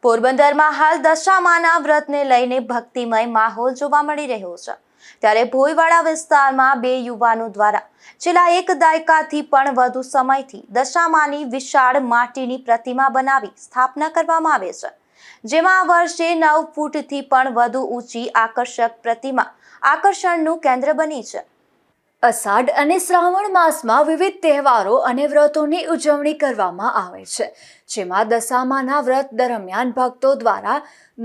પોરબંદરમાં હાલ દશામાના વ્રતને લઈને ભક્તિમય માહોલ જોવા મળી રહ્યો છે। ત્યારે ભોયવાડા વિસ્તારમાં બે યુવાનો દ્વારા છેલ્લા એક દાયકાથી પણ વધુ સમયથી દશામાની વિશાળ માટીની પ્રતિમા બનાવી સ્થાપના કરવામાં આવે છે, જેમાં આ વર્ષે 9 ફૂટથી પણ વધુ ઊંચી આકર્ષક પ્રતિમા આકર્ષણનું કેન્દ્ર બની છે। અષાઢ અને શ્રાવણ માસમાં વિવિધ તહેવારો અને વ્રતોની ઉજવણી કરવામાં આવે છે, જેમાં દશામાના વ્રત દરમિયાન ભક્તો દ્વારા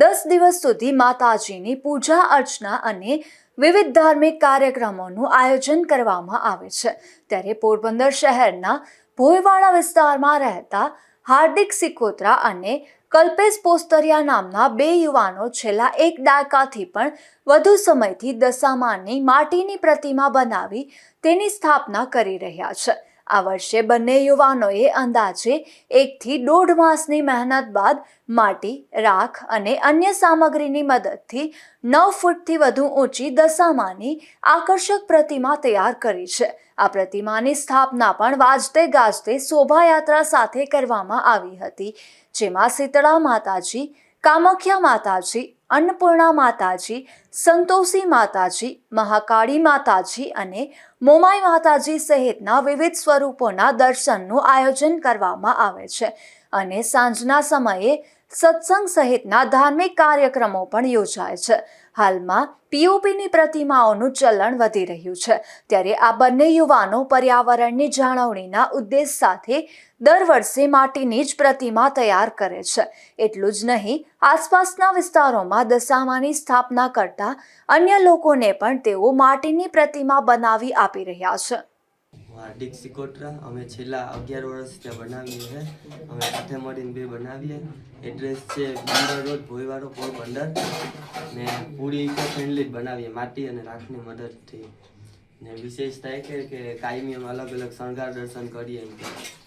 10 દિવસ સુધી માતાજીની પૂજા અર્ચના અને વિવિધ ધાર્મિક કાર્યક્રમોનું આયોજન કરવામાં આવે છે। ત્યારે પોરબંદર શહેરના ભોયવાડા વિસ્તારમાં રહેતા હાર્દિક સિકોત્રા અને કલ્પેશ પોસ્તરિયા નામના બે યુવાનો છેલ્લા એક દાયકાથી પણ વધુ સમયથી દશામાની માટીની પ્રતિમા બનાવી તેની સ્થાપના કરી રહ્યા છે। આ વર્ષે બંને યુવાનોએ અંદાજે 1 થી 1.5 માસની મહેનત બાદ માટી, રાખ અને અન્ય સામગ્રીની મદદથી 9 ફૂટથી વધુ ઊંચી દશામાની આકર્ષક પ્રતિમા તૈયાર કરી છે। આ પ્રતિમાની સ્થાપના પણ વાજતે ગાજતે શોભાયાત્રા સાથે કરવામાં આવી હતી, જેમાં શીતળા માતાજી, કામાખ્યા માતાજી, અન્નપૂર્ણા માતાજી, સંતોષી માતાજી, મહાકાળી માતાજી અને મોમાઈ માતાજી સહિતના વિવિધ સ્વરૂપોના દર્શનનું આયોજન કરવામાં આવે છે અને સાંજના સમયે સત્સંગ સહિતના ધાર્મિક કાર્યક્રમો પણ યોજાય છે। હાલમાં પીઓપીની પ્રતિમાઓનું ચલણ વધી રહ્યું છે, ત્યારે આ બંને યુવાનો પર્યાવરણની જાળવણીના ઉદ્દેશ સાથે દર વર્ષે માટીની જ પ્રતિમા તૈયાર કરે છે। એટલું જ નહીં, આસપાસના વિસ્તારોમાં દશામાની સ્થાપના કરતા અન્ય લોકોને પણ તેઓ માટીની પ્રતિમા બનાવી આપી રહ્યા છે। હાર્દિક સિકોત્રા, અમે છેલ્લા 11 વર્ષથી બનાવીએ છીએ। અમે સાથે મળીને બે બનાવીએ। એડ્રેસ છે બંદર રોડ, ભોયવાડો, પોરબંદર। ને પૂરી ઇકો ફ્રેન્ડલી બનાવીએ માટી અને રાખની મદદથી। ને વિશેષતા એ કે કાયમી અમે અલગ અલગ શણગાર દર્શન કરીએ।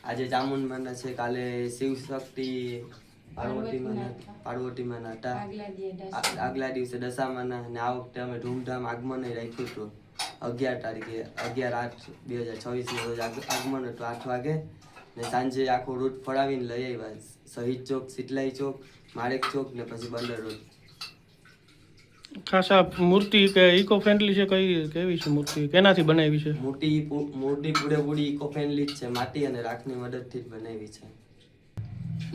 આજે ચામુંડમાના છે, કાલે શિવ શક્તિ પાર્વતીમાના હતા, આગલા દિવસે દશામાના, અને આ વખતે અમે ધૂમધામ આગમન રાખ્યું હતું। 11 તારીખે 11/8/2024 રોજ આગમન હતું 8 વાગે, ને સાંજે આખો રૂટ ફળાવીને લઈ આવ્યા। શહીદ ચોક, સિટલાઈ ચોક, માળેક ચોક ને પછી બંદર રોડ। ખાસ આ મૂર્તિ કે ઇકો ફ્રેન્ડલી છે? કેવી છે મૂર્તિ? કેનાથી બનાવી છે? મૂર્તિ પૂરેપૂરી ઇકો ફ્રેન્ડલી જ છે, માટી અને રાખની મદદથી જ બનાવી છે।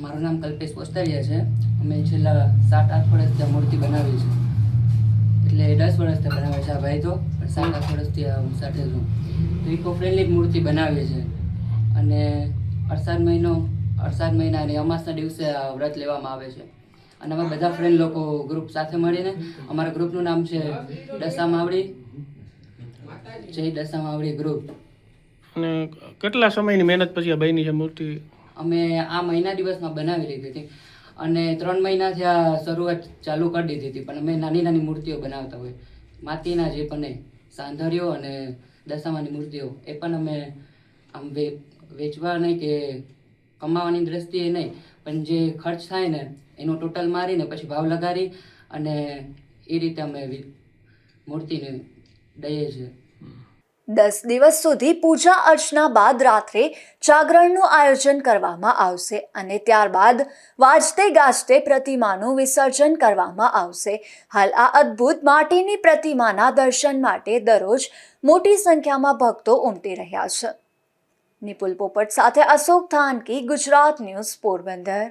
મારું નામ કલ્પેશ પોસ્તરિયા છે। અમે છેલ્લા 7-8 વર્ષથી આ મૂર્તિ બનાવી છે, એટલે 10 વર્ષથી બનાવે છે આ ભાઈ તો, પણ 7-8 વર્ષથી હું સાથે છું। તો ઇકો ફ્રેન્ડલી મૂર્તિ બનાવીએ છે અને અષાઢ મહિના અને અમાસના દિવસે આ વ્રત લેવામાં આવે છે। અને અમે બધા ફ્રેન્ડ લોકો ગ્રુપ સાથે મળીને, અમારા ગ્રુપનું નામ છે દશામાવડી, જય દશામાવડી ગ્રુપ। અને કેટલા સમયની મહેનત પછી આ બની છે મૂર્તિ? અમે આ મહિના દિવસમાં બનાવી લીધી હતી અને 3 મહિનાથી આ શરૂઆત ચાલુ કરી દીધી હતી, પણ અમે નાની નાની મૂર્તિઓ બનાવતા હોય, માટીના જે પણ સાંધરીઓ અને દશામાની મૂર્તિઓ, એ પણ અમે આમ વેચવા નહીં કે કમાવાની દ્રષ્ટિએ નહીં, પણ જે ખર્ચ થાય ને એનો ટોટલ મારીને પછી ભાવ લગાડી અને એ રીતે અમે મૂર્તિને દઈએ છીએ। 10 દિવસ સુધી પૂજા અર્ચના બાદ રાત્રે જાગરણનું આયોજન કરવામાં આવશે અને ત્યારબાદ વાજતે ગાજતે પ્રતિમાનું વિસર્જન કરવામાં આવશે। હાલ આ અદ્ભુત માટીની પ્રતિમાના દર્શન માટે દરરોજ મોટી સંખ્યામાં ભક્તો ઉમટી રહ્યા છે। નિપુલ પોપટ સાથે અશોક થાનકી, ગુજરાત ન્યૂઝ, પોરબંદર।